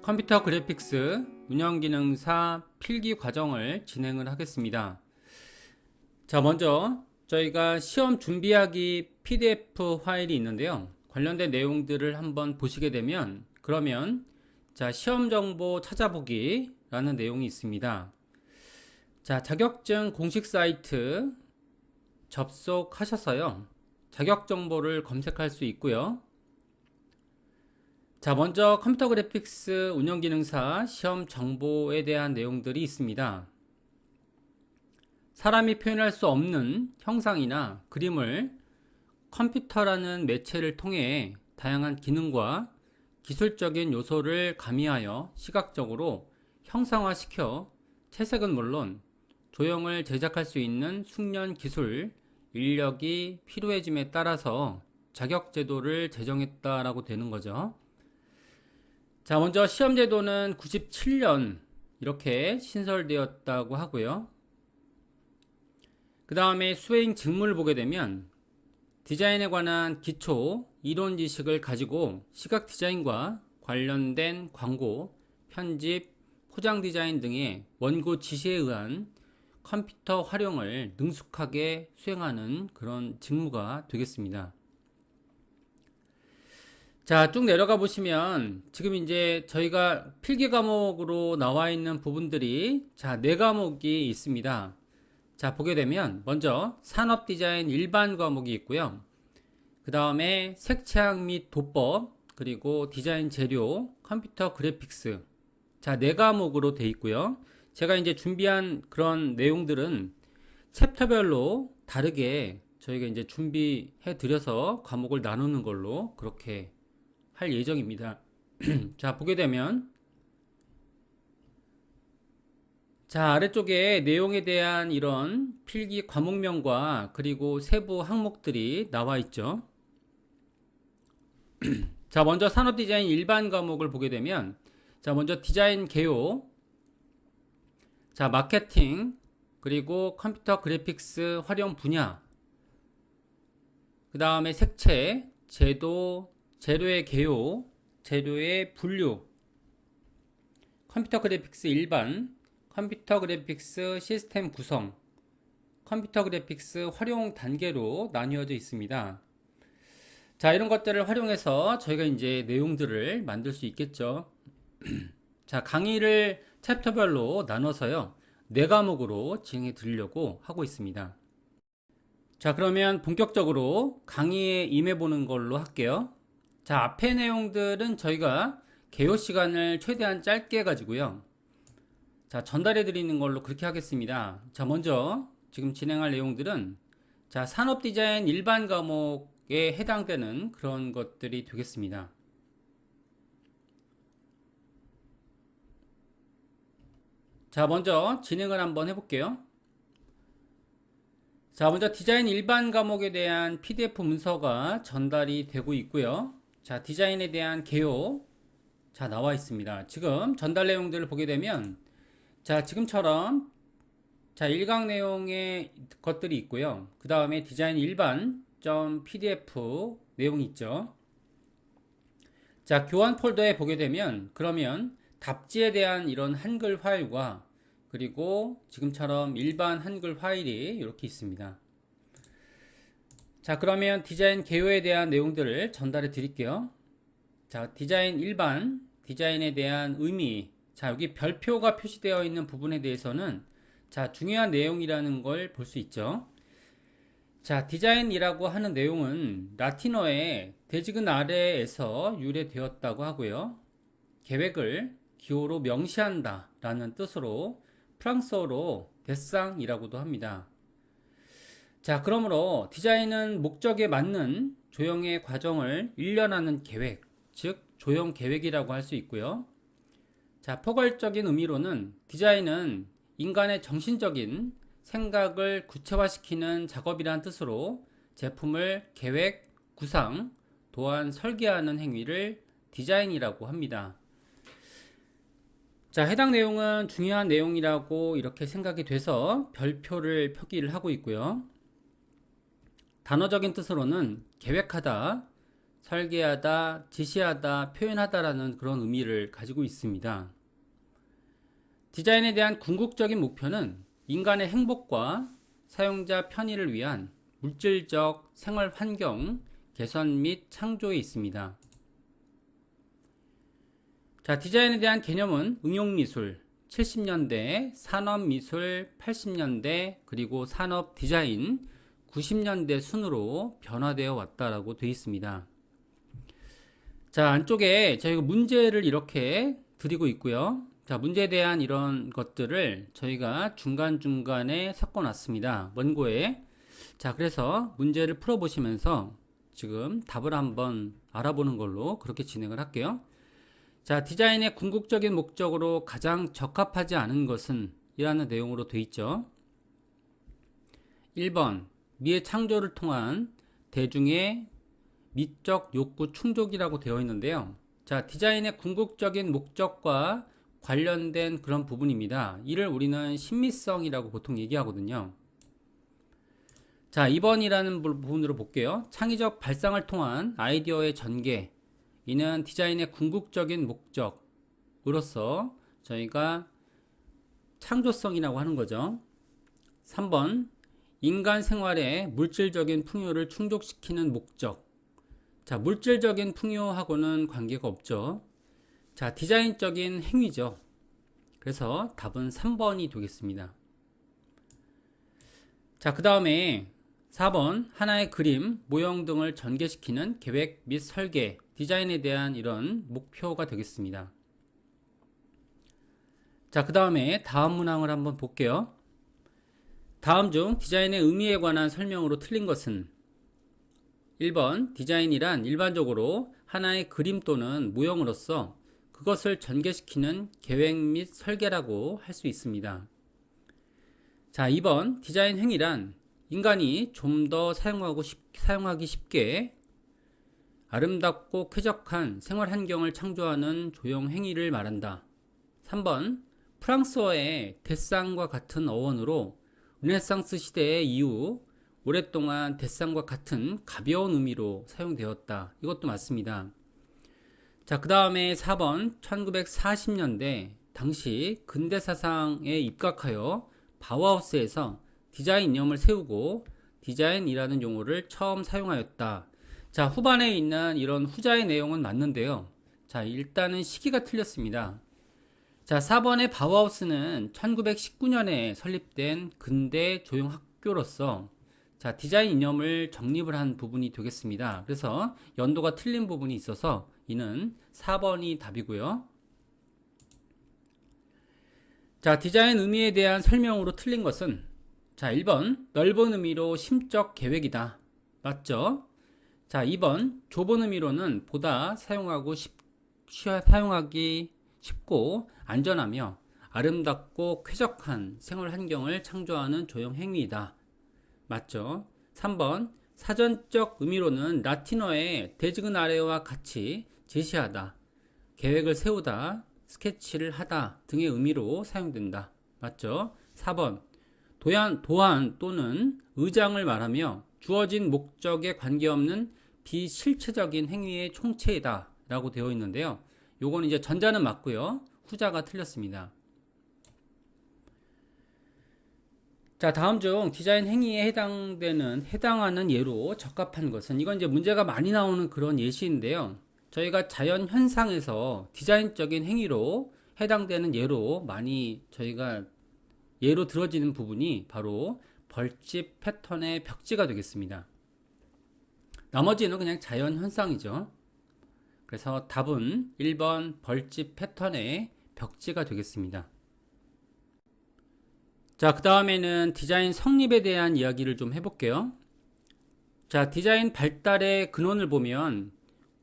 컴퓨터 그래픽스 운영기능사 필기 과정을 진행을 하겠습니다. 자, 먼저 저희가 시험 준비하기 PDF 파일이 있는데요. 관련된 내용들을 한번 보시게 되면 그러면 자, 시험 정보 찾아보기 라는 내용이 있습니다. 자, 자격증 공식 사이트 접속하셔서요. 자격 정보를 검색할 수 있고요. 자, 먼저 컴퓨터 그래픽스 운영기능사 시험 정보에 대한 내용들이 있습니다. 사람이 표현할 수 없는 형상이나 그림을 컴퓨터라는 매체를 통해 다양한 기능과 기술적인 요소를 가미하여 시각적으로 형상화시켜 채색은 물론 조형을 제작할 수 있는 숙련 기술, 인력이 필요해짐에 따라서 자격제도를 제정했다라고 되는 거죠. 자, 먼저 시험제도는 97년 이렇게 신설되었다고 하고요. 그 다음에 수행 직무를 보게 되면 디자인에 관한 기초 이론 지식을 가지고 시각 디자인과 관련된 광고, 편집, 포장 디자인 등의 원고 지시에 의한 컴퓨터 활용을 능숙하게 수행하는 그런 직무가 되겠습니다. 자, 쭉 내려가 보시면 지금 이제 저희가 필기 과목으로 나와 있는 부분들이 자, 4과목이 있습니다. 자, 보게 되면 먼저 산업 디자인 일반 과목이 있고요. 그 다음에 색채학 및 도법, 그리고 디자인 재료, 컴퓨터 그래픽스. 자, 4과목으로 돼 있고요. 제가 이제 준비한 그런 내용들은 챕터별로 다르게 저희가 이제 준비해 드려서 과목을 나누는 걸로 그렇게 할 예정입니다. 자, 보게 되면 자, 아래쪽에 내용에 대한 이런 필기 과목명과 그리고 세부 항목들이 나와 있죠. 자, 먼저 산업 디자인 일반 과목을 보게 되면 자, 먼저 디자인 개요, 자, 마케팅, 그리고 컴퓨터 그래픽스 활용 분야, 그 다음에 색채, 제도, 재료의 개요, 재료의 분류, 컴퓨터 그래픽스 일반, 컴퓨터 그래픽스 시스템 구성, 컴퓨터 그래픽스 활용 단계로 나뉘어져 있습니다. 자, 이런 것들을 활용해서 저희가 이제 내용들을 만들 수 있겠죠. 자, 강의를 챕터별로 나눠서요, 4과목으로 진행해 드리려고 하고 있습니다. 자, 그러면 본격적으로 강의에 임해 보는 걸로 할게요. 자, 앞의 내용들은 저희가 개요 시간을 최대한 짧게 해가지고요. 자, 전달해 드리는 걸로 그렇게 하겠습니다. 자, 먼저 지금 진행할 내용들은 자, 산업 디자인 일반 과목에 해당되는 그런 것들이 되겠습니다. 자, 먼저 진행을 한번 해볼게요. 자, 먼저 디자인 일반 과목에 대한 PDF 문서가 전달이 되고 있고요. 자, 디자인에 대한 개요 자, 나와 있습니다. 지금 전달 내용들을 보게 되면 자, 지금처럼 자, 1강 내용의 것들이 있고요. 그 다음에 디자인 일반 .pdf 내용이 있죠. 자, 교환 폴더에 보게 되면 그러면 답지에 대한 이런 한글 파일과 그리고 지금처럼 일반 한글 파일이 이렇게 있습니다. 자, 그러면 디자인 개요에 대한 내용들을 전달해 드릴게요. 자, 디자인 일반, 디자인에 대한 의미. 자, 여기 별표가 표시되어 있는 부분에 대해서는 자, 중요한 내용이라는 걸 볼 수 있죠. 자, 디자인이라고 하는 내용은 라틴어의 대지근 아래에서 유래되었다고 하고요. 계획을 기호로 명시한다 라는 뜻으로 프랑스어로 데상이라고도 합니다. 자, 그러므로 디자인은 목적에 맞는 조형의 과정을 일련하는 계획, 즉 조형 계획이라고 할 수 있고요. 자, 포괄적인 의미로는 디자인은 인간의 정신적인 생각을 구체화시키는 작업이라는 뜻으로 제품을 계획, 구상, 또한 설계하는 행위를 디자인이라고 합니다. 자, 해당 내용은 중요한 내용이라고 이렇게 생각이 돼서 별표를 표기를 하고 있고요. 단어적인 뜻으로는 계획하다, 설계하다, 지시하다, 표현하다라는 그런 의미를 가지고 있습니다. 디자인에 대한 궁극적인 목표는 인간의 행복과 사용자 편의를 위한 물질적 생활 환경 개선 및 창조에 있습니다. 자, 디자인에 대한 개념은 응용미술, 70년대, 산업미술, 80년대, 그리고 산업 디자인, 90년대 순으로 변화되어 왔다라고 되어 있습니다. 자, 안쪽에 저희가 문제를 이렇게 드리고 있고요. 자, 문제에 대한 이런 것들을 저희가 중간중간에 섞어 놨습니다. 원고에. 자, 그래서 문제를 풀어보시면서 지금 답을 한번 알아보는 걸로 그렇게 진행을 할게요. 자, 디자인의 궁극적인 목적으로 가장 적합하지 않은 것은 이라는 내용으로 되어 있죠. 1번, 미의 창조를 통한 대중의 미적 욕구 충족이라고 되어 있는데요. 자, 디자인의 궁극적인 목적과 관련된 그런 부분입니다. 이를 우리는 신미성이라고 보통 얘기하거든요. 자, 2번이라는 부분으로 볼게요. 창의적 발상을 통한 아이디어의 전개. 이는 디자인의 궁극적인 목적으로서 저희가 창조성이라고 하는 거죠. 3번, 인간 생활의 물질적인 풍요를 충족시키는 목적. 자, 물질적인 풍요하고는 관계가 없죠. 자, 디자인적인 행위죠. 그래서 답은 3번이 되겠습니다. 자, 그 다음에 4번, 하나의 그림, 모형 등을 전개시키는 계획 및 설계, 디자인에 대한 이런 목표가 되겠습니다. 자, 그 다음에 다음 문항을 한번 볼게요. 다음 중 디자인의 의미에 관한 설명으로 틀린 것은 1번, 디자인이란 일반적으로 하나의 그림 또는 모형으로서 그것을 전개시키는 계획 및 설계라고 할 수 있습니다. 자, 2번, 디자인 행위란 인간이 좀 더 사용하기 쉽게 아름답고 쾌적한 생활 환경을 창조하는 조형 행위를 말한다. 3번, 프랑스어의 데상과 같은 어원으로 르네상스 시대 이후 오랫동안 데상과 같은 가벼운 의미로 사용되었다. 이것도 맞습니다. 자, 그 다음에 4번, 1940년대 당시 근대 사상에 입각하여 바우하우스에서 디자인 이념을 세우고 디자인이라는 용어를 처음 사용하였다. 자, 후반에 있는 이런 후자의 내용은 맞는데요. 자, 일단은 시기가 틀렸습니다. 자, 4번의 바우하우스는 1919년에 설립된 근대 조형 학교로서 자, 디자인 이념을 정립을 한 부분이 되겠습니다. 그래서 연도가 틀린 부분이 있어서 이는 4번이 답이고요. 자, 디자인 의미에 대한 설명으로 틀린 것은 자, 1번 넓은 의미로 심적 계획이다. 맞죠? 자, 2번 좁은 의미로는 보다 사용하기 쉽고 안전하며 아름답고 쾌적한 생활 환경을 창조하는 조형 행위이다. 맞죠? 3번 사전적 의미로는 라틴어의 데지그나레와 같이 제시하다, 계획을 세우다, 스케치를 하다 등의 의미로 사용된다. 맞죠? 4번 도안 또는 의장을 말하며 주어진 목적에 관계없는 비실체적인 행위의 총체이다 라고 되어 있는데요. 요거는 이제 전자는 맞고요, 후자가 틀렸습니다. 자, 다음 중 디자인 행위에 해당하는 예로 적합한 것은, 이건 이제 문제가 많이 나오는 그런 예시인데요. 저희가 자연 현상에서 디자인적인 행위로 해당되는 예로 많이 저희가 예로 들어지는 부분이 바로 벌집 패턴의 벽지가 되겠습니다. 나머지는 그냥 자연 현상이죠. 그래서 답은 1번 벌집 패턴의 벽지가 되겠습니다. 자, 그 다음에는 디자인 성립에 대한 이야기를 좀 해볼게요. 자, 디자인 발달의 근원을 보면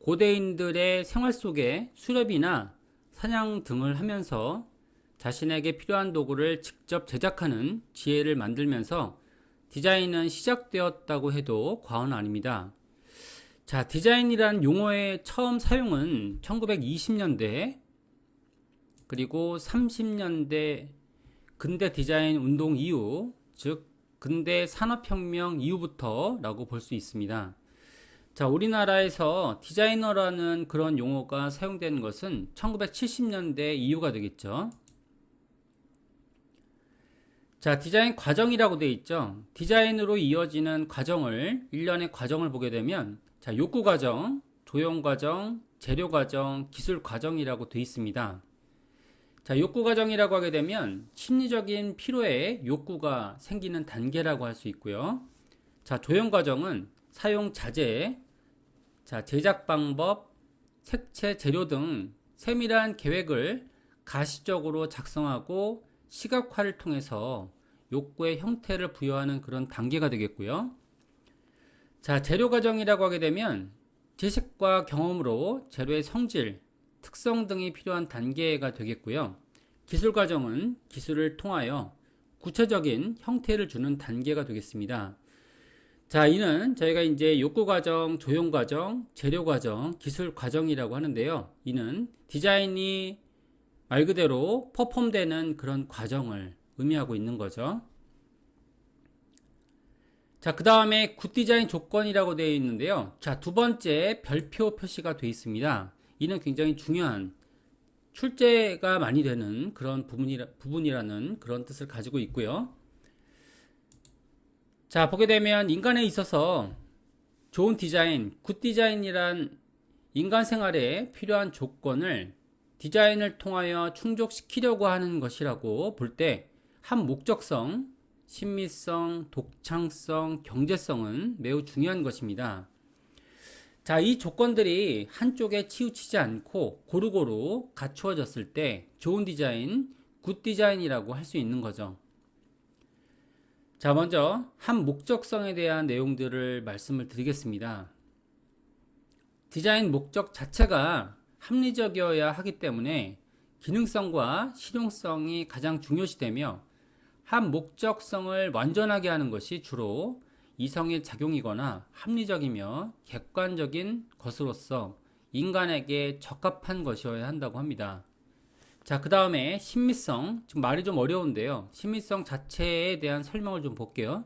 고대인들의 생활 속에 수렵이나 사냥 등을 하면서 자신에게 필요한 도구를 직접 제작하는 지혜를 만들면서 디자인은 시작되었다고 해도 과언은 아닙니다. 자, 디자인이란 용어의 처음 사용은 1920년대 그리고 30년대 근대 디자인 운동 이후, 즉 근대 산업혁명 이후부터 라고 볼 수 있습니다. 자, 우리나라에서 디자이너라는 그런 용어가 사용된 것은 1970년대 이후가 되겠죠. 자, 디자인 과정이라고 되어 있죠. 디자인으로 이어지는 과정을, 일련의 과정을 보게 되면, 자, 욕구 과정, 조형 과정, 재료 과정, 기술 과정이라고 되어 있습니다. 자, 욕구 과정이라고 하게 되면 심리적인 필요에 욕구가 생기는 단계라고 할 수 있고요. 자, 조형 과정은 사용 자재, 자, 제작 방법, 색채, 재료 등 세밀한 계획을 가시적으로 작성하고 시각화를 통해서 욕구의 형태를 부여하는 그런 단계가 되겠고요. 자, 재료 과정이라고 하게 되면 지식과 경험으로 재료의 성질, 특성 등이 필요한 단계가 되겠고요. 기술 과정은 기술을 통하여 구체적인 형태를 주는 단계가 되겠습니다. 자, 이는 저희가 이제 욕구 과정, 조형 과정, 재료 과정, 기술 과정이라고 하는데요. 이는 디자인이 말 그대로 퍼폼되는 그런 과정을 의미하고 있는 거죠. 자, 그 다음에 굿 디자인 조건이라고 되어 있는데요. 자, 두 번째 별표 표시가 되어 있습니다. 이는 굉장히 중요한 출제가 많이 되는 그런 부분이라는 그런 뜻을 가지고 있고요. 자, 보게 되면 인간에 있어서 좋은 디자인, 굿 디자인이란 인간 생활에 필요한 조건을 디자인을 통하여 충족시키려고 하는 것이라고 볼 때 한 목적성, 친미성, 독창성, 경제성은 매우 중요한 것입니다. 자, 이 조건들이 한쪽에 치우치지 않고 고루고루 갖추어졌을 때 좋은 디자인, 굿 디자인이라고 할 수 있는 거죠. 자, 먼저 한 목적성에 대한 내용들을 말씀을 드리겠습니다. 디자인 목적 자체가 합리적이어야 하기 때문에 기능성과 실용성이 가장 중요시되며 한 목적성을 완전하게 하는 것이 주로 이성의 작용이거나 합리적이며 객관적인 것으로서 인간에게 적합한 것이어야 한다고 합니다. 자, 그 다음에 신미성, 지금 말이 좀 어려운데요. 신미성 자체에 대한 설명을 좀 볼게요.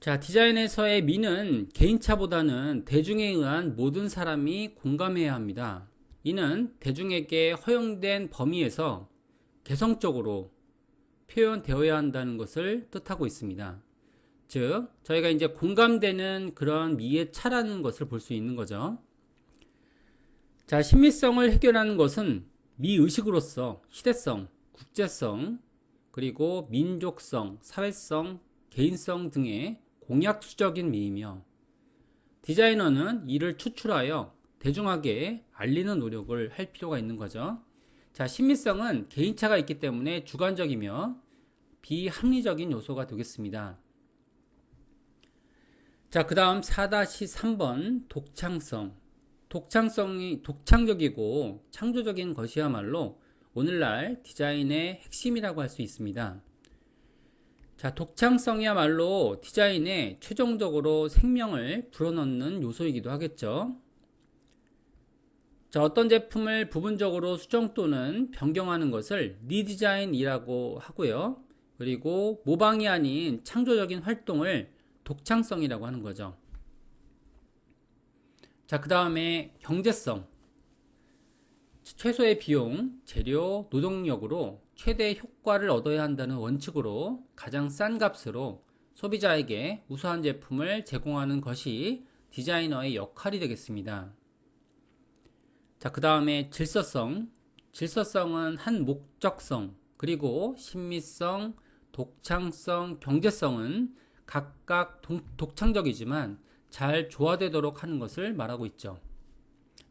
자, 디자인에서의 미는 개인차보다는 대중에 의한 모든 사람이 공감해야 합니다. 이는 대중에게 허용된 범위에서 개성적으로 표현되어야 한다는 것을 뜻하고 있습니다. 즉, 저희가 이제 공감되는 그런 미의 차라는 것을 볼 수 있는 거죠. 자, 신미성을 해결하는 것은 미의식으로서 시대성, 국제성, 그리고 민족성, 사회성, 개인성 등의 공약수적인 미이며 디자이너는 이를 추출하여 대중에게 알리는 노력을 할 필요가 있는 거죠. 자, 신미성은 개인차가 있기 때문에 주관적이며 비합리적인 요소가 되겠습니다. 자, 그 다음 4-3번 독창성. 독창성이 독창적이고 창조적인 것이야말로 오늘날 디자인의 핵심이라고 할 수 있습니다. 자, 독창성이야말로 디자인에 최종적으로 생명을 불어넣는 요소이기도 하겠죠. 자, 어떤 제품을 부분적으로 수정 또는 변경하는 것을 리디자인이라고 하고요. 그리고 모방이 아닌 창조적인 활동을 독창성이라고 하는 거죠. 자, 그 다음에 경제성. 최소의 비용, 재료, 노동력으로 최대 효과를 얻어야 한다는 원칙으로 가장 싼 값으로 소비자에게 우수한 제품을 제공하는 것이 디자이너의 역할이 되겠습니다. 자, 그 다음에 질서성. 질서성은 한 목적성, 그리고 신미성, 독창성, 경제성은 각각 독창적이지만 잘 조화되도록 하는 것을 말하고 있죠.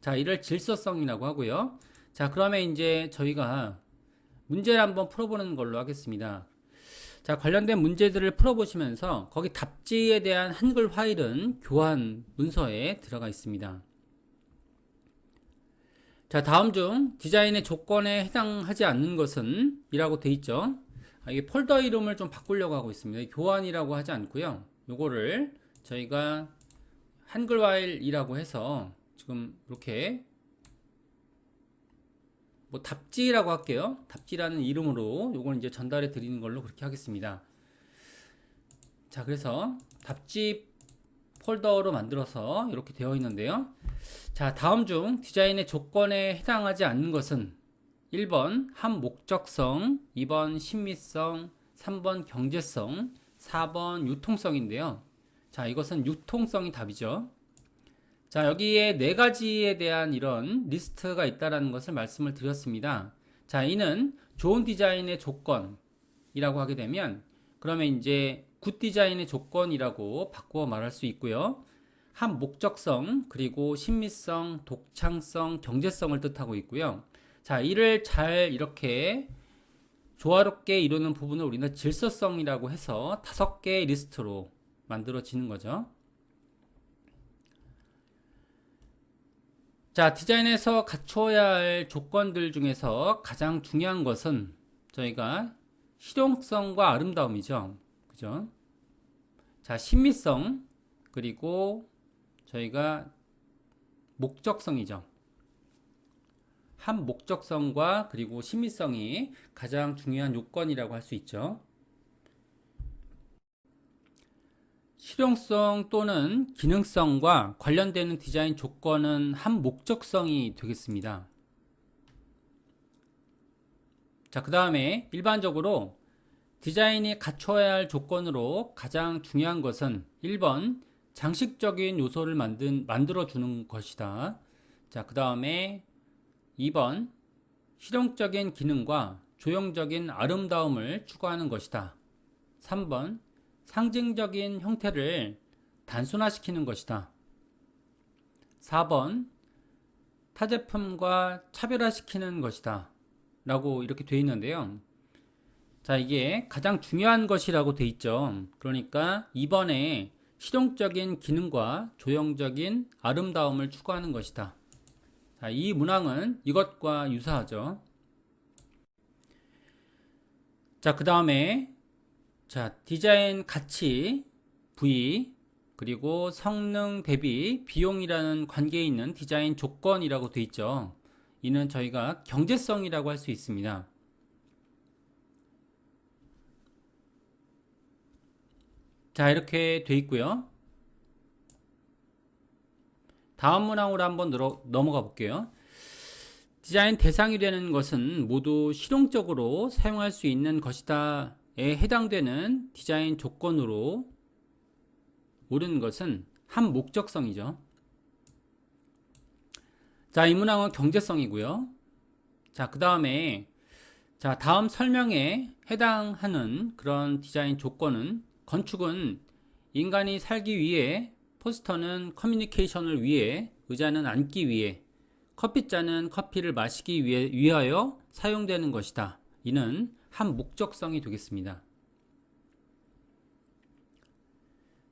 자, 이를 질서성이라고 하고요. 자, 그러면 이제 저희가 문제를 한번 풀어보는 걸로 하겠습니다. 자, 관련된 문제들을 풀어보시면서 거기 답지에 대한 한글 파일은 교환 문서에 들어가 있습니다. 자, 다음 중 디자인의 조건에 해당하지 않는 것은 이라고 돼 있죠. 이게 폴더 이름을 좀 바꾸려고 하고 있습니다. 교환이라고 하지 않고요. 요거를 저희가 한글 파일이라고 해서 지금 이렇게 뭐 답지라고 할게요. 답지라는 이름으로 요걸 이제 전달해 드리는 걸로 그렇게 하겠습니다. 자, 그래서 답지 폴더로 만들어서 이렇게 되어 있는데요. 자, 다음 중 디자인의 조건에 해당하지 않는 것은 1번 함목적성, 2번 신미성, 3번 경제성, 4번 유통성인데요. 자, 이것은 유통성이 답이죠. 자, 여기에 네 가지에 대한 이런 리스트가 있다는 것을 말씀을 드렸습니다. 자, 이는 좋은 디자인의 조건이라고 하게 되면 그러면 이제 굿 디자인의 조건이라고 바꾸어 말할 수 있고요. 함목적성, 그리고 신미성, 독창성, 경제성을 뜻하고 있고요. 자, 이를 잘 이렇게 조화롭게 이루는 부분을 우리는 질서성이라고 해서 5개의 리스트로 만들어지는 거죠. 자, 디자인에서 갖추어야 할 조건들 중에서 가장 중요한 것은 저희가 실용성과 아름다움이죠. 그죠? 자, 신미성, 그리고 저희가 목적성이죠. 함목적성과 그리고 신미성이 가장 중요한 요건이라고 할 수 있죠. 실용성 또는 기능성과 관련되는 디자인 조건은 함목적성이 되겠습니다. 자, 그 다음에 일반적으로 디자인이 갖춰야 할 조건으로 가장 중요한 것은 1번 장식적인 요소를 만들어 주는 것이다. 자, 그 다음에 2번 실용적인 기능과 조형적인 아름다움을 추구하는 것이다. 3번 상징적인 형태를 단순화시키는 것이다. 4번 타제품과 차별화시키는 것이다. 라고 이렇게 되어 있는데요. 자, 이게 가장 중요한 것이라고 되어 있죠. 그러니까 2번에 실용적인 기능과 조형적인 아름다움을 추구하는 것이다. 자, 이 문항은 이것과 유사하죠. 자, 그 다음에 자, 디자인 가치 V 그리고 성능 대비 비용이라는 관계에 있는 디자인 조건이라고 되어 있죠. 이는 저희가 경제성이라고 할 수 있습니다. 자, 이렇게 되어 있고요. 다음 문항으로 한번 넘어가 볼게요. 디자인 대상이 되는 것은 모두 실용적으로 사용할 수 있는 것이다에 해당되는 디자인 조건으로 옳은 것은 함목적성이죠. 자, 이 문항은 경제성이고요. 자, 그 다음에 자, 다음 설명에 해당하는 그런 디자인 조건은 건축은 인간이 살기 위해, 포스터는 커뮤니케이션을 위해, 의자는 앉기 위해, 커피잔은 커피를 마시기 위하여 사용되는 것이다. 이는 함목적성이 되겠습니다.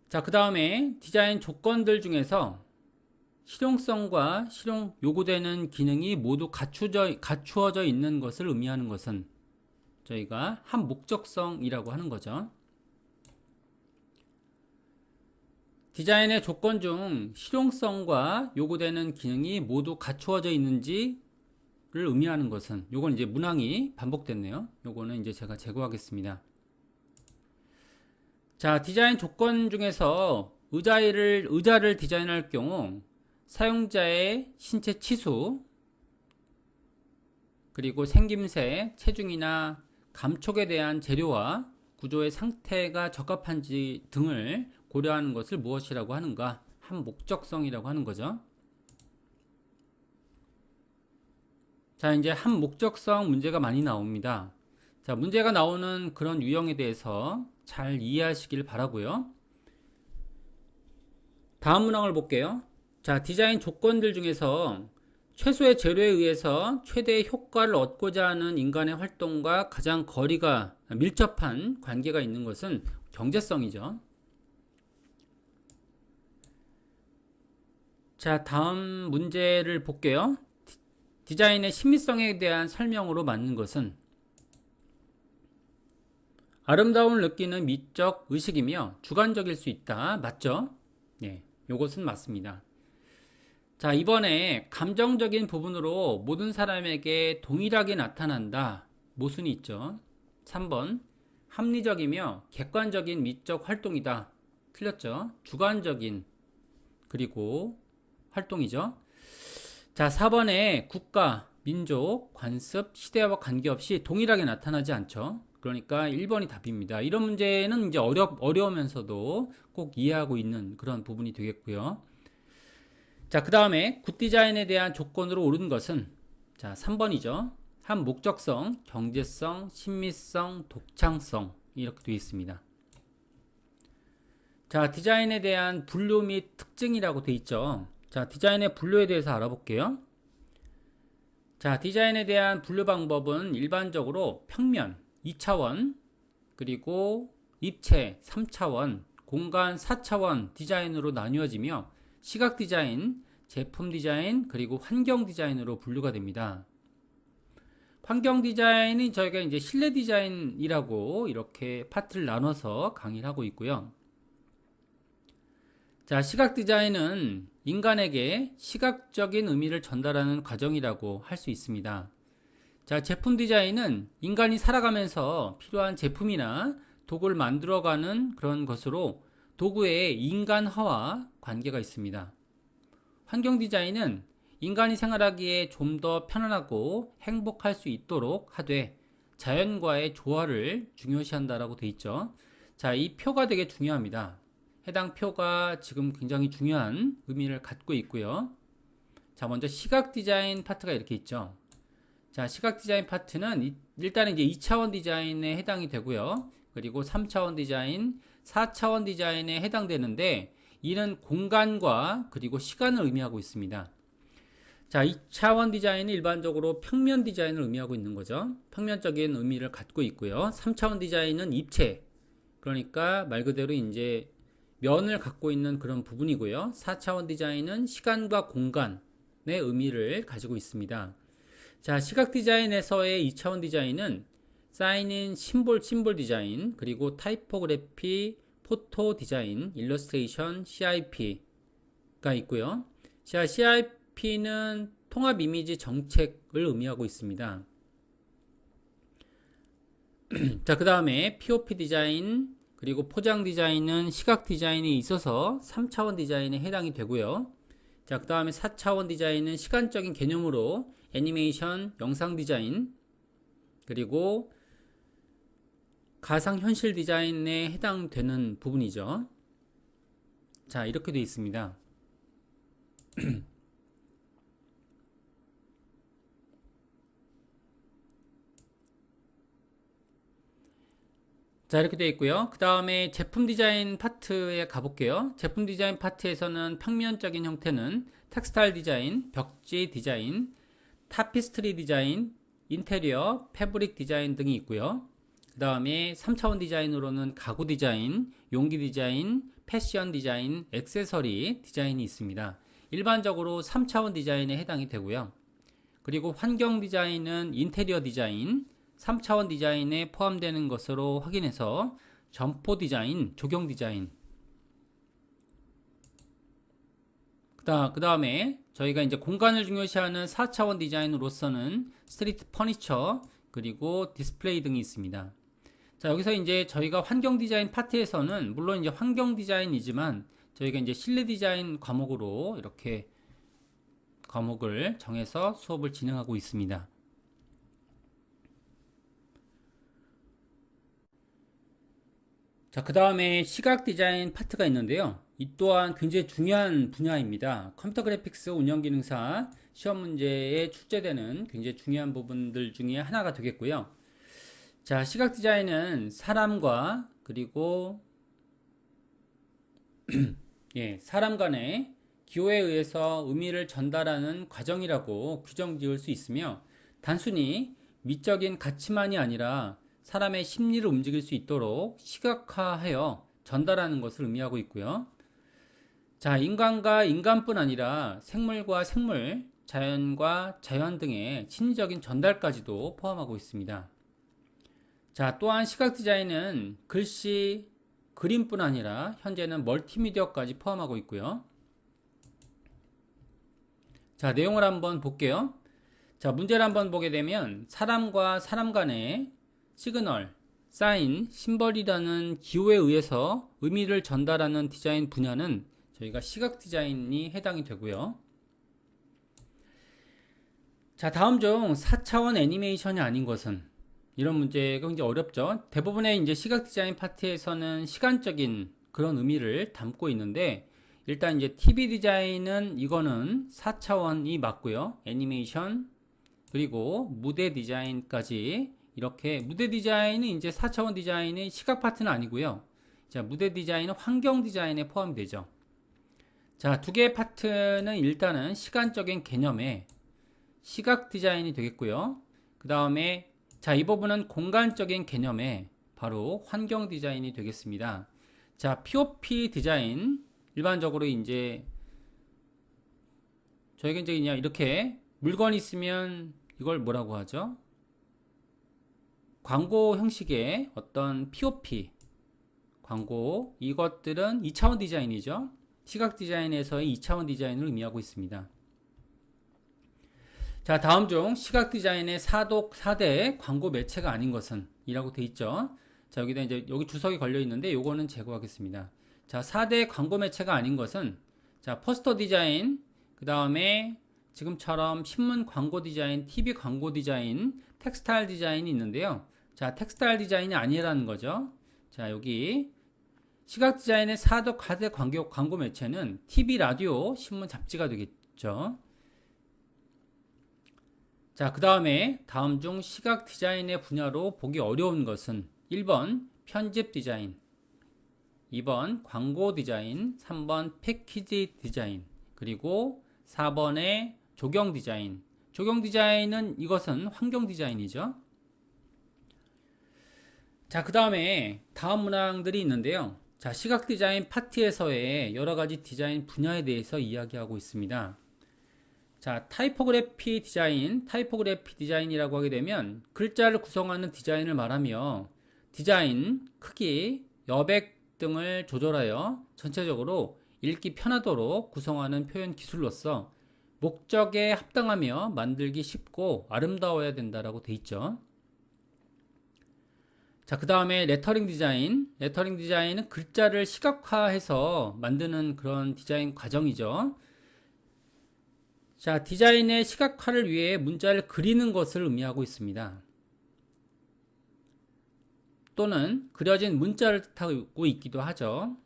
자, 그 다음에 디자인 조건들 중에서 실용성과 실용 요구되는 기능이 모두 갖추어져 있는 것을 의미하는 것은 저희가 함목적성이라고 하는 거죠. 디자인의 조건 중 실용성과 요구되는 기능이 모두 갖추어져 있는지를 의미하는 것은, 요건 이제 문항이 반복됐네요. 요거는 이제 제가 제거하겠습니다. 자, 디자인 조건 중에서 의자를 디자인할 경우 사용자의 신체 치수, 그리고 생김새, 체중이나 감촉에 대한 재료와 구조의 상태가 적합한지 등을 고려하는 것을 무엇이라고 하는가? 함목적성이라고 하는 거죠. 자, 이제 함목적성 문제가 많이 나옵니다. 자, 문제가 나오는 그런 유형에 대해서 잘 이해하시길 바라고요. 다음 문항을 볼게요. 자, 디자인 조건들 중에서 최소의 재료에 의해서 최대의 효과를 얻고자 하는 인간의 활동과 가장 거리가 밀접한 관계가 있는 것은 경제성이죠. 자, 다음 문제를 볼게요. 디자인의 심미성에 대한 설명으로 맞는 것은 아름다움을 느끼는 미적 의식이며 주관적일 수 있다. 맞죠? 네, 요것은 맞습니다. 자, 이번에 감정적인 부분으로 모든 사람에게 동일하게 나타난다. 모순이 있죠. 3번 합리적이며 객관적인 미적 활동이다. 틀렸죠. 주관적인 그리고 활동이죠. 자, 4번에 국가, 민족, 관습, 시대와 관계없이 동일하게 나타나지 않죠. 그러니까 1번이 답입니다. 이런 문제는 이제 어려우면서도 꼭 이해하고 있는 그런 부분이 되겠고요. 자, 그 다음에 굿 디자인에 대한 조건으로 오른 것은 자, 3번이죠. 한 목적성, 경제성, 친미성, 독창성 이렇게 되어 있습니다. 자, 디자인에 대한 분류 및 특징이라고 되어 있죠. 자, 디자인의 분류에 대해서 알아볼게요. 자, 디자인에 대한 분류 방법은 일반적으로 평면 2차원, 그리고 입체 3차원, 공간 4차원 디자인으로 나뉘어지며 시각 디자인, 제품 디자인, 그리고 환경 디자인으로 분류가 됩니다. 환경 디자인은 저희가 이제 실내 디자인이라고 이렇게 파트를 나눠서 강의를 하고 있고요. 자, 시각 디자인은 인간에게 시각적인 의미를 전달하는 과정이라고 할 수 있습니다. 자, 제품 디자인은 인간이 살아가면서 필요한 제품이나 도구를 만들어가는 그런 것으로 도구의 인간화와 관계가 있습니다. 환경 디자인은 인간이 생활하기에 좀 더 편안하고 행복할 수 있도록 하되 자연과의 조화를 중요시한다라고 되어 있죠. 자, 이 표가 되게 중요합니다. 해당 표가 지금 굉장히 중요한 의미를 갖고 있고요. 자, 먼저 시각 디자인 파트가 이렇게 있죠. 자, 시각 디자인 파트는 일단 이제 2차원 디자인에 해당이 되고요. 그리고 3차원 디자인, 4차원 디자인에 해당되는데 이는 공간과 그리고 시간을 의미하고 있습니다. 자, 2차원 디자인은 일반적으로 평면 디자인을 의미하고 있는 거죠. 평면적인 의미를 갖고 있고요. 3차원 디자인은 입체, 그러니까 말 그대로 이제 면을 갖고 있는 그런 부분이고요. 4차원 디자인은 시간과 공간의 의미를 가지고 있습니다. 자, 시각 디자인에서의 2차원 디자인은 사인인 심볼 디자인, 그리고 타이포그래피, 포토 디자인, 일러스트레이션, CIP가 있고요. 자, CIP는 통합 이미지 정책을 의미하고 있습니다. 자, 그 다음에 POP 디자인, 그리고 포장 디자인은 시각 디자인에 있어서 3차원 디자인에 해당이 되고요. 자, 그 다음에 4차원 디자인은 시간적인 개념으로 애니메이션, 영상 디자인, 그리고 가상현실 디자인에 해당되는 부분이죠. 자, 이렇게 되어 있습니다. 자, 이렇게 되어 있고요. 그 다음에 제품 디자인 파트에 가볼게요. 제품 디자인 파트에서는 평면적인 형태는 텍스타일 디자인, 벽지 디자인, 타피스트리 디자인, 인테리어, 패브릭 디자인 등이 있고요. 그 다음에 3차원 디자인으로는 가구 디자인, 용기 디자인, 패션 디자인, 액세서리 디자인이 있습니다. 일반적으로 3차원 디자인에 해당이 되고요. 그리고 환경 디자인은 인테리어 디자인, 3차원 디자인에 포함되는 것으로 확인해서 점포 디자인, 조경 디자인. 그 다음에 저희가 이제 공간을 중요시하는 4차원 디자인으로서는 스트리트 퍼니처, 그리고 디스플레이 등이 있습니다. 자, 여기서 이제 저희가 환경 디자인 파트에서는 물론 이제 환경 디자인이지만 저희가 이제 실내 디자인 과목으로 이렇게 과목을 정해서 수업을 진행하고 있습니다. 자, 그 다음에 시각 디자인 파트가 있는데요. 이 또한 굉장히 중요한 분야입니다. 컴퓨터 그래픽스 운영기능사 시험 문제에 출제되는 굉장히 중요한 부분들 중에 하나가 되겠고요. 자, 시각 디자인은 사람과 그리고 사람 간의 기호에 의해서 의미를 전달하는 과정이라고 규정 지을 수 있으며 단순히 미적인 가치만이 아니라 사람의 심리를 움직일 수 있도록 시각화하여 전달하는 것을 의미하고 있고요. 자, 인간과 인간뿐 아니라 생물과 생물, 자연과 자연 등의 심리적인 전달까지도 포함하고 있습니다. 자, 또한 시각 디자인은 글씨, 그림뿐 아니라 현재는 멀티미디어까지 포함하고 있고요. 자, 내용을 한번 볼게요. 자, 문제를 한번 보게 되면 사람과 사람 간의 시그널, 사인, 심벌이라는 기호에 의해서 의미를 전달하는 디자인 분야는 저희가 시각 디자인이 해당이 되고요. 자, 다음 중 4차원 애니메이션이 아닌 것은? 이런 문제가 굉장히 어렵죠. 대부분의 이제 시각 디자인 파트에서는 시간적인 그런 의미를 담고 있는데, 일단 이제 TV 디자인은 이거는 4차원이 맞고요. 애니메이션, 그리고 무대 디자인까지 이렇게, 무대 디자인은 이제 4차원 디자인의 시각 파트는 아니고요. 자, 무대 디자인은 환경 디자인에 포함이 되죠. 자, 두 개의 파트는 일단은 시간적인 개념의 시각 디자인이 되겠고요. 그 다음에 자, 이 부분은 공간적인 개념의 바로 환경 디자인이 되겠습니다. 자, POP 디자인, 일반적으로 이제 저희가 이제 그냥 이렇게 물건이 있으면 이걸 뭐라고 하죠? 광고 형식의 어떤 POP 광고, 이것들은 2차원 디자인이죠. 시각 디자인에서의 2차원 디자인을 의미하고 있습니다. 자, 다음 중 시각 디자인의 4대 광고 매체가 아닌 것은? 이라고 돼 있죠. 자, 여기다 이제 여기 주석이 걸려 있는데 요거는 제거하겠습니다. 자, 4대 광고 매체가 아닌 것은, 자, 포스터 디자인, 그 다음에 지금처럼 신문 광고 디자인, TV 광고 디자인, 텍스타일 디자인이 있는데요. 자, 텍스타일 디자인이 아니라는 거죠. 자, 여기 시각 디자인의 4대 광고 매체는 TV, 라디오, 신문, 잡지가 되겠죠. 자, 그 다음에 다음 중 시각 디자인의 분야로 보기 어려운 것은? 1번 편집 디자인, 2번 광고 디자인, 3번 패키지 디자인, 그리고 4번의 조경 디자인. 조경 디자인은 이것은 환경 디자인이죠. 자, 그 다음에 다음 문항들이 있는데요. 자, 시각 디자인 파트에서의 여러 가지 디자인 분야에 대해서 이야기하고 있습니다. 자, 타이포그래피 디자인이라고 하게 되면 글자를 구성하는 디자인을 말하며 디자인, 크기, 여백 등을 조절하여 전체적으로 읽기 편하도록 구성하는 표현 기술로서 목적에 합당하며 만들기 쉽고 아름다워야 된다라고 돼 있죠. 자, 그 다음에 레터링 디자인은 글자를 시각화해서 만드는 그런 디자인 과정이죠. 자, 디자인의 시각화를 위해 문자를 그리는 것을 의미하고 있습니다. 또는 그려진 문자를 뜻하고 있기도 하죠.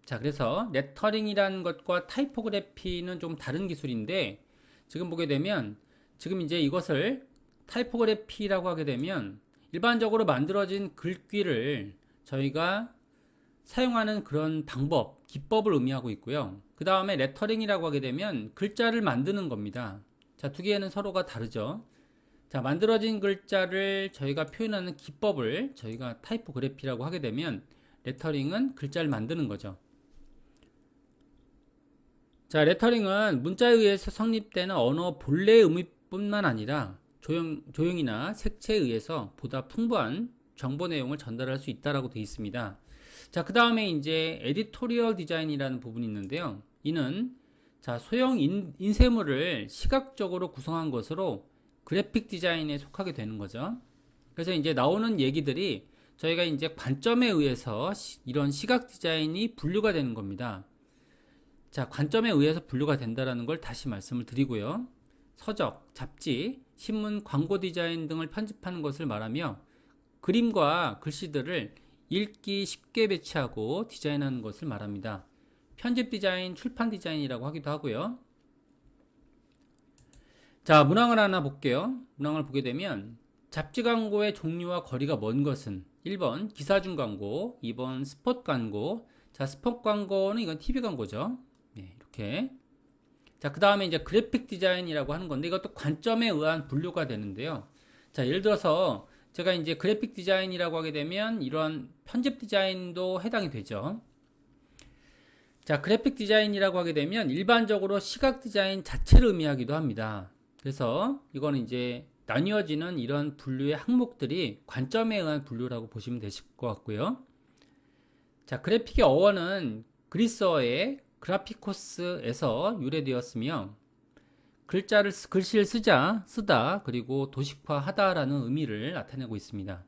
자, 그래서 레터링이라는 것과 타이포그래피는 좀 다른 기술인데, 지금 보게 되면 지금 이제 이것을 타이포그래피라고 하게 되면 일반적으로 만들어진 글귀를 저희가 사용하는 그런 방법, 기법을 의미하고 있고요. 그 다음에 레터링이라고 하게 되면 글자를 만드는 겁니다. 자, 두 개는 서로가 다르죠. 자, 만들어진 글자를 저희가 표현하는 기법을 저희가 타이포그래피라고 하게 되면 레터링은 글자를 만드는 거죠. 자, 레터링은 문자에 의해서 성립되는 언어 본래의 의미뿐만 아니라 조형이나 색채에 의해서 보다 풍부한 정보 내용을 전달할 수 있다라고 되어 있습니다. 자, 그 다음에 이제 에디토리얼 디자인이라는 부분이 있는데요. 이는 자, 소형 인쇄물을 시각적으로 구성한 것으로 그래픽 디자인에 속하게 되는 거죠. 그래서 이제 나오는 얘기들이 저희가 이제 관점에 의해서 이런 시각 디자인이 분류가 되는 겁니다. 자, 관점에 의해서 분류가 된다라는 걸 다시 말씀을 드리고요. 서적, 잡지, 신문, 광고 디자인 등을 편집하는 것을 말하며 그림과 글씨들을 읽기 쉽게 배치하고 디자인하는 것을 말합니다. 편집 디자인, 출판 디자인이라고 하기도 하고요. 자, 문항을 하나 볼게요. 문항을 보게 되면 잡지 광고의 종류와 거리가 먼 것은? 1번 기사중 광고, 2번 스폿 광고. 자, 스폿 광고는 이건 TV 광고죠. 네, 이렇게. 자, 그 다음에 이제 그래픽 디자인이라고 하는 건데 이것도 관점에 의한 분류가 되는데요. 자, 예를 들어서 제가 이제 그래픽 디자인이라고 하게 되면 이런 편집 디자인도 해당이 되죠. 자, 그래픽 디자인이라고 하게 되면 일반적으로 시각 디자인 자체를 의미하기도 합니다. 그래서 이거는 이제 나뉘어지는 이런 분류의 항목들이 관점에 의한 분류라고 보시면 되실 것 같고요. 자, 그래픽의 어원은 그리스어의 그라피코스에서 유래되었으며 글씨를 쓰다 그리고 도식화하다라는 의미를 나타내고 있습니다.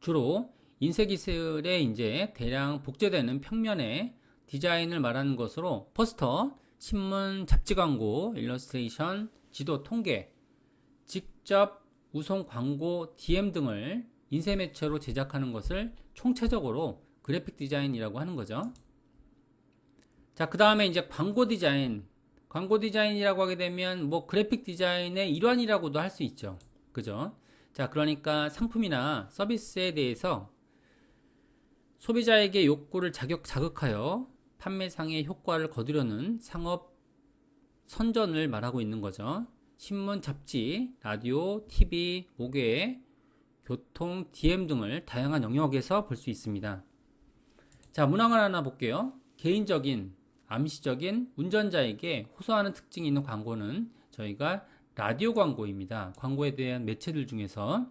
주로 인쇄 기술에 이제 대량 복제되는 평면의 디자인을 말하는 것으로 포스터, 신문, 잡지 광고, 일러스트레이션, 지도, 통계, 직접 우송 광고, DM 등을 인쇄 매체로 제작하는 것을 총체적으로 그래픽 디자인이라고 하는 거죠. 자, 그 다음에 이제 광고 디자인. 광고 디자인이라고 하게 되면 뭐 그래픽 디자인의 일환이라고도 할 수 있죠. 그죠? 자, 그러니까 상품이나 서비스에 대해서 소비자에게 욕구를 자극하여 판매상의 효과를 거두려는 상업 선전을 말하고 있는 거죠. 신문, 잡지, 라디오, TV, 오개, 교통, DM 등을 다양한 영역에서 볼 수 있습니다. 자, 문항을 하나 볼게요. 개인적인, 암시적인 운전자에게 호소하는 특징이 있는 광고는 저희가 라디오 광고입니다. 광고에 대한 매체들 중에서.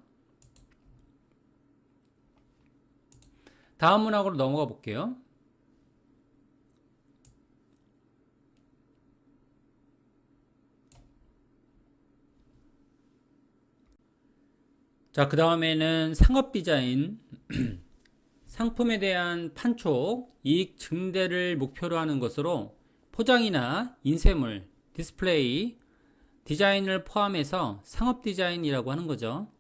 다음 문항으로 넘어가 볼게요. 자, 그 다음에는 상업 디자인. 상품에 대한 판촉, 이익 증대를 목표로 하는 것으로 포장이나 인쇄물, 디스플레이, 디자인을 포함해서 상업 디자인이라고 하는 거죠.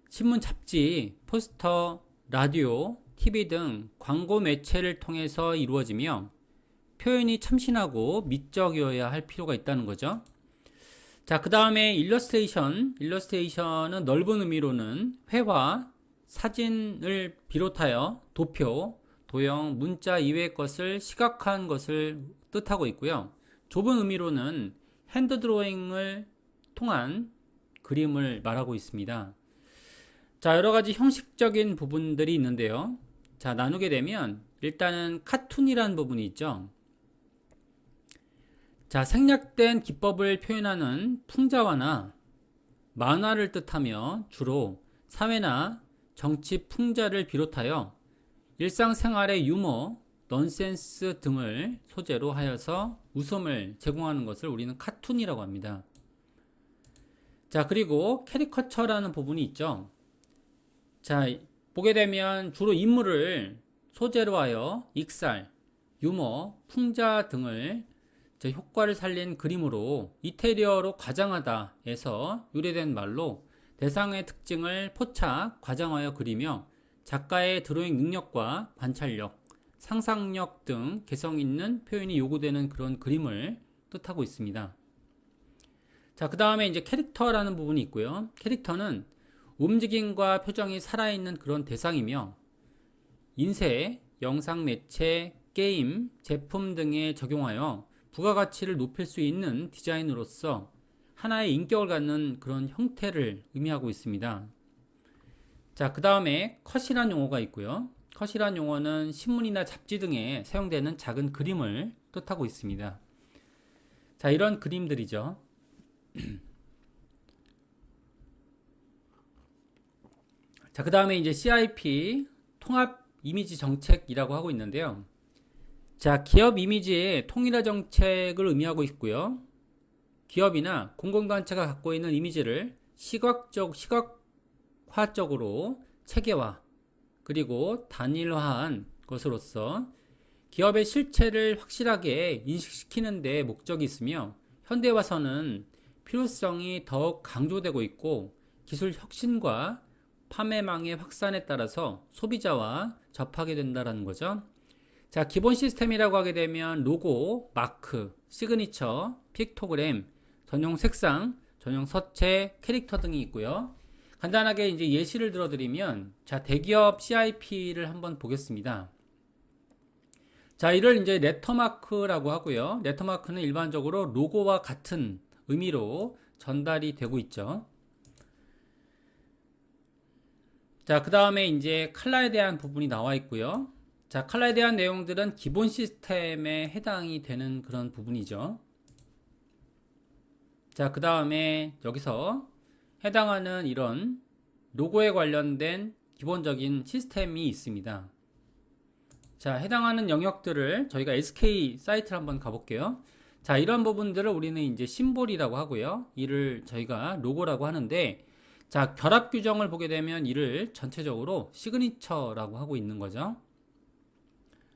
신문, 잡지, 포스터, 라디오, TV 등 광고 매체를 통해서 이루어지며 표현이 참신하고 미적이어야 할 필요가 있다는 거죠. 자, 그 다음에 일러스트레이션. 일러스트레이션은 넓은 의미로는 회화, 사진을 비롯하여 도표, 도형, 문자 이외의 것을 시각화한 것을 뜻하고 있고요. 좁은 의미로는 핸드 드로잉을 통한 그림을 말하고 있습니다. 자, 여러 가지 형식적인 부분들이 있는데요. 자, 나누게 되면 일단은 카툰이라는 부분이 있죠. 자, 생략된 기법을 표현하는 풍자화나 만화를 뜻하며 주로 사회나 정치 풍자를 비롯하여 일상생활의 유머, 넌센스 등을 소재로 하여서 웃음을 제공하는 것을 우리는 카툰이라고 합니다. 자, 그리고 캐리커처라는 부분이 있죠. 자, 보게 되면 주로 인물을 소재로 하여 익살, 유머, 풍자 등을 효과를 살린 그림으로 이태리어로 과장하다 에서 유래된 말로 대상의 특징을 포착, 과장하여 그리며 작가의 드로잉 능력과 관찰력, 상상력 등 개성 있는 표현이 요구되는 그런 그림을 뜻하고 있습니다. 자, 그 다음에 이제 캐릭터라는 부분이 있고요. 캐릭터는 움직임과 표정이 살아있는 그런 대상이며 인쇄, 영상 매체, 게임, 제품 등에 적용하여 부가가치를 높일 수 있는 디자인으로서 하나의 인격을 갖는 그런 형태를 의미하고 있습니다. 자, 그 다음에 컷이란 용어가 있고요. 컷이란 용어는 신문이나 잡지 등에 사용되는 작은 그림을 뜻하고 있습니다. 자, 이런 그림들이죠. 자, 그 다음에 이제 CIP, 통합 이미지 정책이라고 하고 있는데요. 자, 기업 이미지의 통일화 정책을 의미하고 있고요. 기업이나 공공단체가 갖고 있는 이미지를 시각화적으로 체계화, 그리고 단일화한 것으로서 기업의 실체를 확실하게 인식시키는 데 목적이 있으며 현대 와서는 필요성이 더욱 강조되고 있고 기술 혁신과 판매망의 확산에 따라서 소비자와 접하게 된다는 거죠. 자, 기본 시스템이라고 하게 되면 로고, 마크, 시그니처, 픽토그램, 전용 색상, 전용 서체, 캐릭터 등이 있고요. 간단하게 이제 예시를 들어드리면, 자, 대기업 CIP를 한번 보겠습니다. 자, 이를 이제 레터마크라고 하고요. 레터마크는 일반적으로 로고와 같은 의미로 전달이 되고 있죠. 자, 그 다음에 이제 컬러에 대한 부분이 나와 있고요. 자, 컬러에 대한 내용들은 기본 시스템에 해당이 되는 그런 부분이죠. 자, 그 다음에 여기서 해당하는 이런 로고에 관련된 기본적인 시스템이 있습니다. 자, 해당하는 영역들을 저희가 SK 사이트를 한번 가볼게요. 자, 이런 부분들을 우리는 이제 심볼이라고 하고요. 이를 저희가 로고라고 하는데, 자, 결합 규정을 보게 되면 이를 전체적으로 시그니처라고 하고 있는 거죠.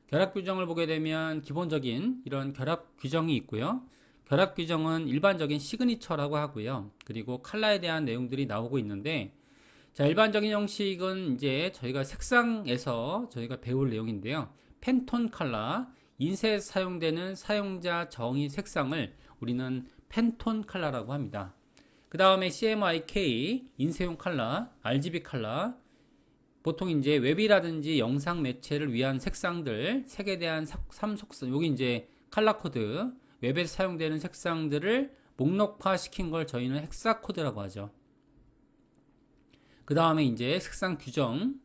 결합 규정을 보게 되면 기본적인 이런 결합 규정이 있고요. 결합 규정은 일반적인 시그니처라고 하고요. 그리고 컬러에 대한 내용들이 나오고 있는데, 자, 일반적인 형식은 이제 저희가 색상에서 저희가 배울 내용인데요. 팬톤 컬러, 인쇄에 사용되는 사용자 정의 색상을 우리는 팬톤 컬러라고 합니다. 그 다음에 CMYK, 인쇄용 컬러, RGB 컬러, 보통 이제 웹이라든지 영상 매체를 위한 색상들, 색에 대한 3속성, 여기 이제 컬러 코드, 웹에서 사용되는 색상들을 목록화 시킨 걸 저희는 헥사 코드라고 하죠. 그 다음에 이제 색상 규정.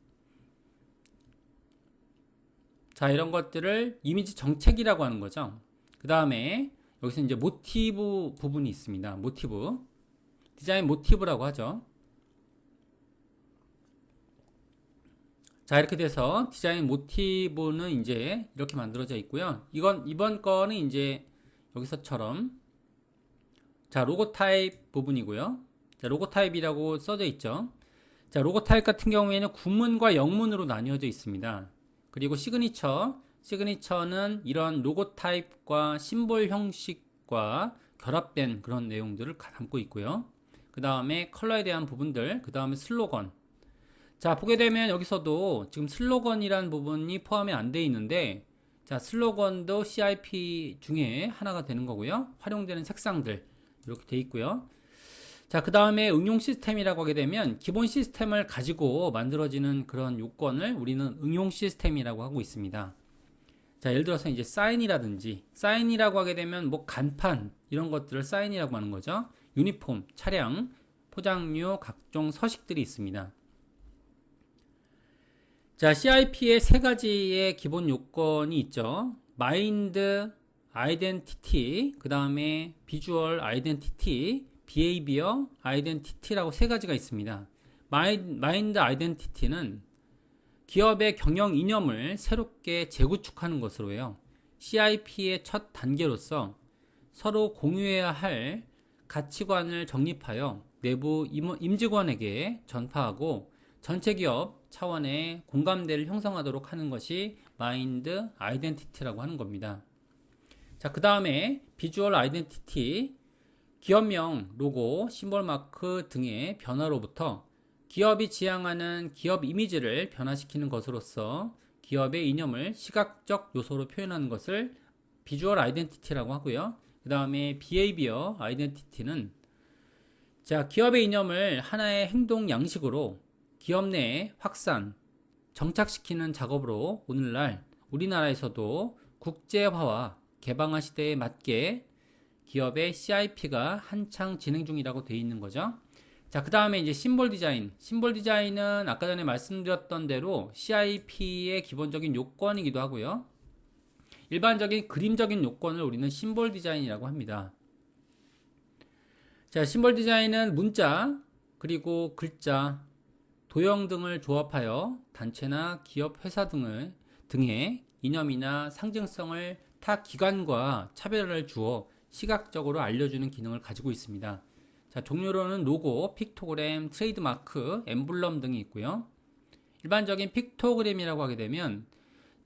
자, 이런 것들을 이미지 정책이라고 하는 거죠. 그 다음에 여기서 이제 모티브 부분이 있습니다. 모티브. 디자인 모티브라고 하죠. 자, 이렇게 돼서 디자인 모티브는 이제 이렇게 만들어져 있고요. 이번 거는 이제 여기서처럼, 자, 로고 타입 부분이고요. 자, 로고 타입이라고 써져 있죠. 자, 로고 타입 같은 경우에는 구문과 영문으로 나뉘어져 있습니다. 그리고 시그니처는 이런 로고 타입과 심볼 형식과 결합된 그런 내용들을 담고 있고요. 그 다음에 컬러에 대한 부분들, 그 다음에 슬로건. 자, 보게 되면 여기서도 지금 슬로건이라는 부분이 포함이 안 돼 있는데, 자, 슬로건도 CIP 중에 하나가 되는 거고요. 활용되는 색상들 이렇게 돼 있고요. 자, 그 다음에 응용 시스템이라고 하게 되면 기본 시스템을 가지고 만들어지는 그런 요건을 우리는 응용 시스템이라고 하고 있습니다. 자, 예를 들어서 이제 사인이라고 하게 되면 뭐 간판 이런 것들을 사인이라고 하는 거죠. 유니폼, 차량, 포장류, 각종 서식들이 있습니다. 자, CIP에 세 가지의 기본 요건이 있죠. 마인드, 아이덴티티, 그 다음에 비주얼 아이덴티티, 비헤이비어 아이덴티티라고 세 가지가 있습니다. 마인드 아이덴티티는 기업의 경영 이념을 새롭게 재구축하는 것으로 해요. CIP의 첫 단계로서 서로 공유해야 할 가치관을 정립하여 내부 임직원에게 전파하고 전체 기업 차원의 공감대를 형성하도록 하는 것이 마인드 아이덴티티라고 하는 겁니다. 자, 그 다음에 비주얼 아이덴티티, 기업명, 로고, 심볼 마크 등의 변화로부터 기업이 지향하는 기업 이미지를 변화시키는 것으로서 기업의 이념을 시각적 요소로 표현하는 것을 비주얼 아이덴티티라고 하고요. 그 다음에 비헤이비어 아이덴티티는, 자, 기업의 이념을 하나의 행동 양식으로 기업 내에 확산, 정착시키는 작업으로 오늘날 우리나라에서도 국제화와 개방화 시대에 맞게 기업의 CIP가 한창 진행 중이라고 되어 있는 거죠. 자, 그 다음에 이제 심볼 디자인. 심볼 디자인은 아까 전에 말씀드렸던 대로 CIP의 기본적인 요건이기도 하고요. 일반적인 그림적인 요건을 우리는 심볼 디자인이라고 합니다. 자, 심볼 디자인은 문자, 그리고 글자, 도형 등을 조합하여 단체나 기업 회사 등의 이념이나 상징성을 타 기관과 차별을 주어 시각적으로 알려주는 기능을 가지고 있습니다. 자, 종류로는 로고, 픽토그램, 트레이드마크, 엠블럼 등이 있고요. 일반적인 픽토그램이라고 하게 되면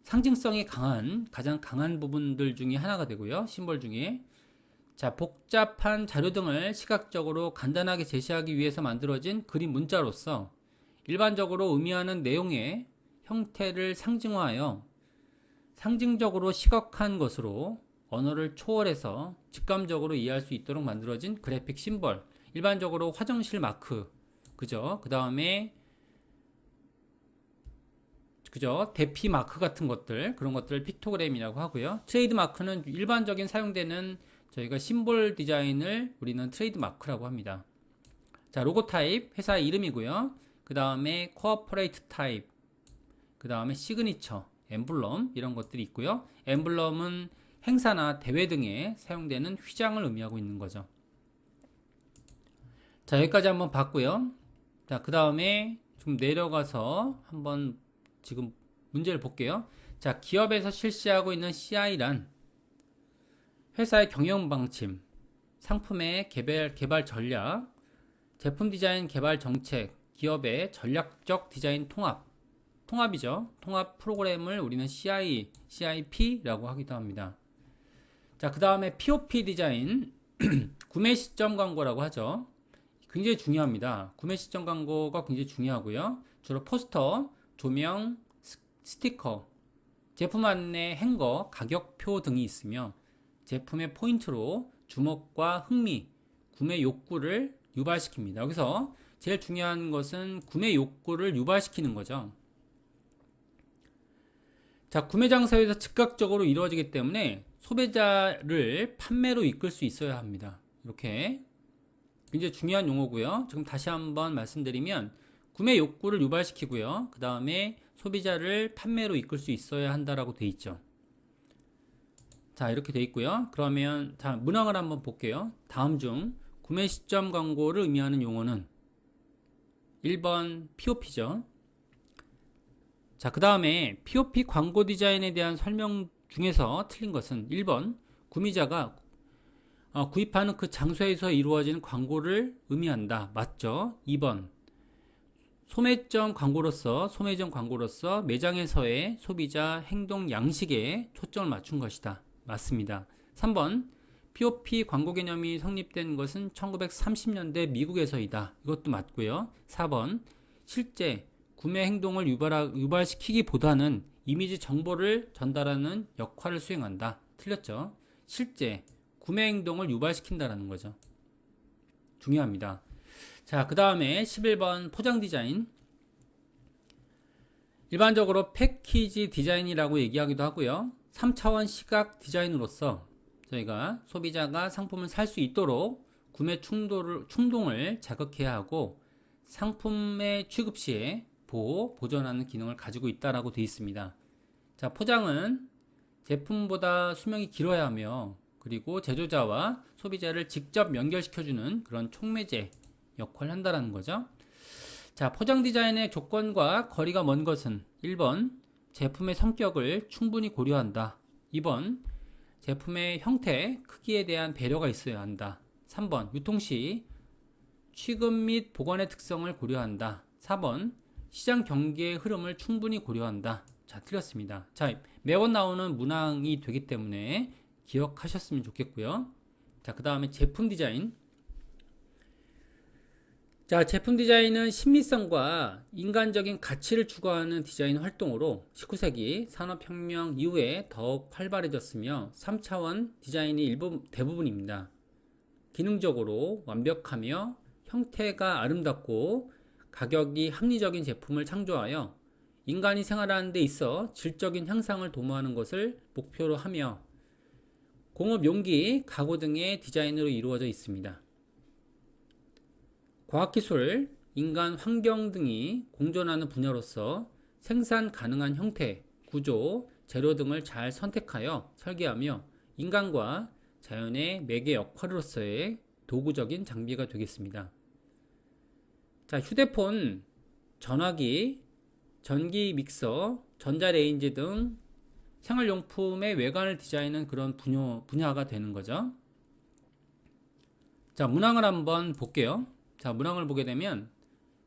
상징성이 가장 강한 부분들 중에 하나가 되고요. 심볼 중에. 자, 복잡한 자료 등을 시각적으로 간단하게 제시하기 위해서 만들어진 그림 문자로서 일반적으로 의미하는 내용의 형태를 상징화하여 상징적으로 시각한 것으로 언어를 초월해서 직감적으로 이해할 수 있도록 만들어진 그래픽 심벌, 일반적으로 화장실 마크, 그죠? 그 다음에 대피 마크 같은 것들, 그런 것들을 픽토그램이라고 하고요. 트레이드 마크는 일반적인 사용되는 저희가 심볼 디자인을 우리는 트레이드 마크라고 합니다. 자, 로고 타입, 회사의 이름이고요. 그 다음에 코어포레이트 타입, 그 다음에 시그니처, 엠블럼 이런 것들이 있고요. 엠블럼은 행사나 대회 등에 사용되는 휘장을 의미하고 있는 거죠. 자, 여기까지 한번 봤고요. 자, 그 다음에 좀 내려가서 한번 지금 문제를 볼게요. 자, 기업에서 실시하고 있는 CI란 회사의 경영 방침, 상품의 개발 전략, 제품 디자인 개발 정책, 기업의 전략적 디자인 통합, 통합이죠. 통합 프로그램을 우리는 CIP라고 하기도 합니다. 자, 그 다음에 POP 디자인, 구매 시점 광고라고 하죠. 굉장히 중요합니다. 구매 시점 광고가 굉장히 중요하고요. 주로 포스터, 조명, 스티커, 제품 안내, 행거, 가격표 등이 있으며 제품의 포인트로 주목과 흥미, 구매 욕구를 유발시킵니다. 여기서 제일 중요한 것은 구매 욕구를 유발시키는 거죠. 자, 구매 장소에서 즉각적으로 이루어지기 때문에 소비자를 판매로 이끌 수 있어야 합니다. 이렇게 굉장히 중요한 용어고요. 지금 다시 한번 말씀드리면 구매 욕구를 유발시키고요. 그 다음에 소비자를 판매로 이끌 수 있어야 한다라고 돼 있죠. 자, 이렇게 돼 있고요. 그러면 자, 문항을 한번 볼게요. 다음 중 구매 시점 광고를 의미하는 용어는 1번 POP죠. 자, 그 다음에 POP 광고 디자인에 대한 설명 중에서 틀린 것은 1번 구매자가 구입하는 그 장소에서 이루어지는 광고를 의미한다. 맞죠? 2번 소매점 광고로서 매장에서의 소비자 행동 양식에 초점을 맞춘 것이다. 맞습니다. 3번 POP 광고 개념이 성립된 것은 1930년대 미국에서이다. 이것도 맞고요. 4번 실제 구매 행동을 유발시키기보다는 이미지 정보를 전달하는 역할을 수행한다. 틀렸죠? 실제 구매 행동을 유발시킨다라는 거죠. 중요합니다. 자, 그 다음에 11번 포장 디자인. 일반적으로 패키지 디자인이라고 얘기하기도 하고요. 3차원 시각 디자인으로서 저희가 소비자가 상품을 살 수 있도록 구매 충동을 자극해야 하고 상품의 취급 시에 보존하는 기능을 가지고 있다라고 되어 있습니다. 자, 포장은 제품보다 수명이 길어야 하며 그리고 제조자와 소비자를 직접 연결시켜주는 그런 촉매제 역할을 한다는 거죠. 자, 포장 디자인의 조건과 거리가 먼 것은 1번 제품의 성격을 충분히 고려한다. 2번 제품의 형태, 크기에 대한 배려가 있어야 한다. 3번 유통시 취급 및 보관의 특성을 고려한다. 4번 시장 경계의 흐름을 충분히 고려한다. 자, 틀렸습니다. 자, 매번 나오는 문항이 되기 때문에 기억하셨으면 좋겠고요. 자, 그 다음에 제품 디자인. 자, 제품 디자인은 심미성과 인간적인 가치를 추구하는 디자인 활동으로 19세기 산업혁명 이후에 더욱 활발해졌으며 3차원 디자인이 대부분입니다. 기능적으로 완벽하며 형태가 아름답고 가격이 합리적인 제품을 창조하여 인간이 생활하는 데 있어 질적인 향상을 도모하는 것을 목표로 하며 공업 용기, 가구 등의 디자인으로 이루어져 있습니다. 과학기술, 인간 환경 등이 공존하는 분야로서 생산 가능한 형태, 구조, 재료 등을 잘 선택하여 설계하며 인간과 자연의 매개 역할로서의 도구적인 장비가 되겠습니다. 자, 휴대폰, 전화기, 전기 믹서, 전자레인지 등 생활용품의 외관을 디자인하는 그런 분야가 되는 거죠. 자, 문항을 한번 볼게요. 자, 문항을 보게 되면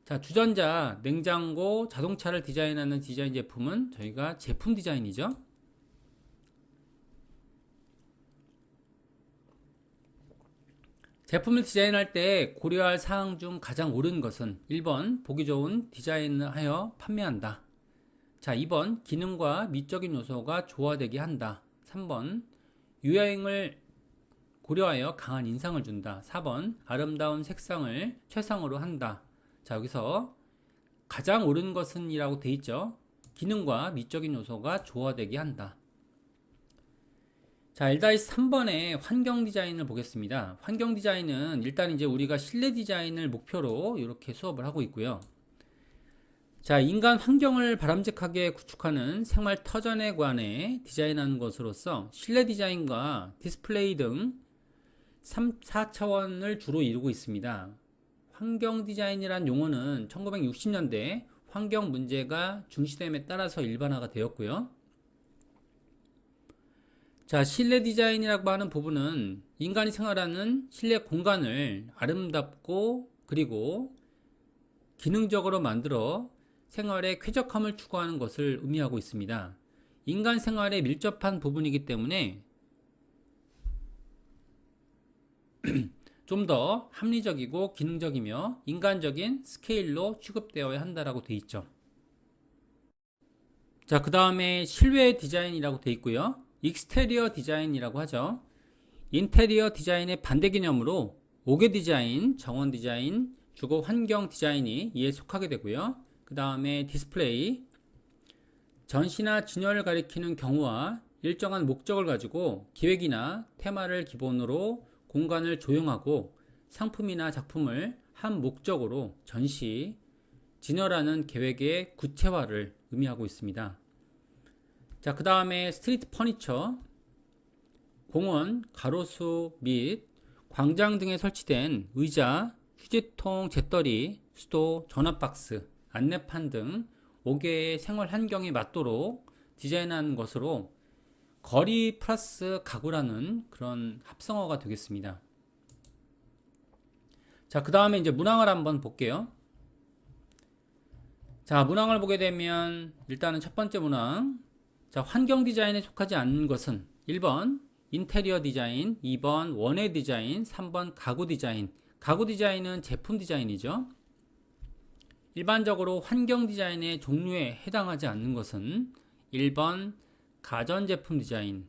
자, 주전자, 냉장고, 자동차를 디자인하는 디자인 제품은 저희가 제품 디자인이죠. 제품을 디자인할 때 고려할 사항 중 가장 옳은 것은 1번 보기 좋은 디자인을 하여 판매한다. 자, 2번 기능과 미적인 요소가 조화되게 한다. 3번 유행을 고려하여 강한 인상을 준다. 4번 아름다운 색상을 최상으로 한다. 자, 여기서 가장 옳은 것은 이라고 돼 있죠. 기능과 미적인 요소가 조화되게 한다. 자, 1-3번의 환경 디자인을 보겠습니다. 환경 디자인은 일단 이제 우리가 실내 디자인을 목표로 이렇게 수업을 하고 있고요. 자, 인간 환경을 바람직하게 구축하는 생활 터전에 관해 디자인하는 것으로서 실내 디자인과 디스플레이 등 3, 4차원을 주로 이루고 있습니다. 환경 디자인이란 용어는 1960년대 환경 문제가 중시됨에 따라서 일반화가 되었고요. 자, 실내 디자인이라고 하는 부분은 인간이 생활하는 실내 공간을 아름답고 그리고 기능적으로 만들어 생활의 쾌적함을 추구하는 것을 의미하고 있습니다. 인간 생활에 밀접한 부분이기 때문에 좀 더 합리적이고 기능적이며 인간적인 스케일로 취급되어야 한다라고 되어 있죠. 자, 그 다음에 실외 디자인이라고 되어 있고요. 익스테리어 디자인이라고 하죠. 인테리어 디자인의 반대 개념으로 5개 디자인, 정원 디자인, 주거 환경 디자인이 이에 속하게 되고요. 그 다음에 디스플레이, 전시나 진열을 가리키는 경우와 일정한 목적을 가지고 기획이나 테마를 기본으로 공간을 조형하고 상품이나 작품을 한 목적으로 전시, 진열하는 계획의 구체화를 의미하고 있습니다. 자, 그 다음에 스트리트 퍼니처, 공원, 가로수 및 광장 등에 설치된 의자, 휴지통, 재떨이, 수도, 전화박스, 안내판 등 5개의 생활 환경에 맞도록 디자인한 것으로 거리 플러스 가구라는 그런 합성어가 되겠습니다. 자, 그 다음에 이제 문항을 한번 볼게요. 자, 문항을 보게 되면 일단은 첫 번째 문항. 자, 환경 디자인에 속하지 않는 것은 1번 인테리어 디자인, 2번 원예 디자인, 3번 가구 디자인. 가구 디자인은 제품 디자인이죠. 일반적으로 환경 디자인의 종류에 해당하지 않는 것은 1번 가전제품 디자인,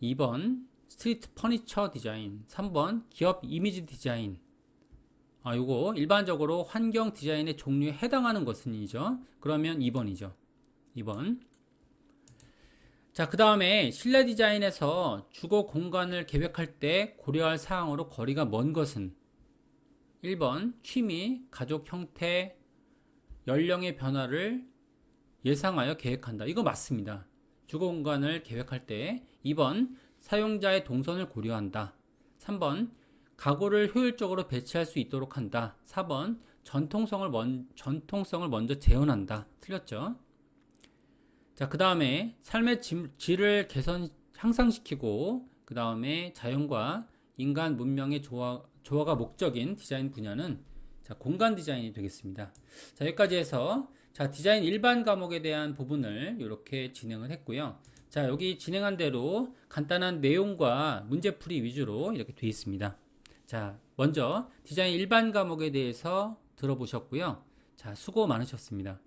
2번 스트리트 퍼니처 디자인, 3번 기업 이미지 디자인. 요거 일반적으로 환경 디자인의 종류에 해당하는 것은이죠. 그러면 2번이죠. 2번. 자, 그 다음에 실내 디자인에서 주거 공간을 계획할 때 고려할 사항으로 거리가 먼 것은 1번 취미, 가족 형태, 연령의 변화를 예상하여 계획한다. 이거 맞습니다. 주거 공간을 계획할 때 2번 사용자의 동선을 고려한다. 3번 가구를 효율적으로 배치할 수 있도록 한다. 4번 전통성을 먼저 재현한다. 틀렸죠? 자, 그 다음에 삶의 질을 향상시키고 그 다음에 자연과 인간 문명의 조화가 목적인 디자인 분야는 자, 공간 디자인이 되겠습니다. 자, 여기까지 해서 자, 디자인 일반 과목에 대한 부분을 이렇게 진행을 했고요. 자, 여기 진행한 대로 간단한 내용과 문제풀이 위주로 이렇게 되어 있습니다. 자, 먼저 디자인 일반 과목에 대해서 들어보셨고요. 자, 수고 많으셨습니다.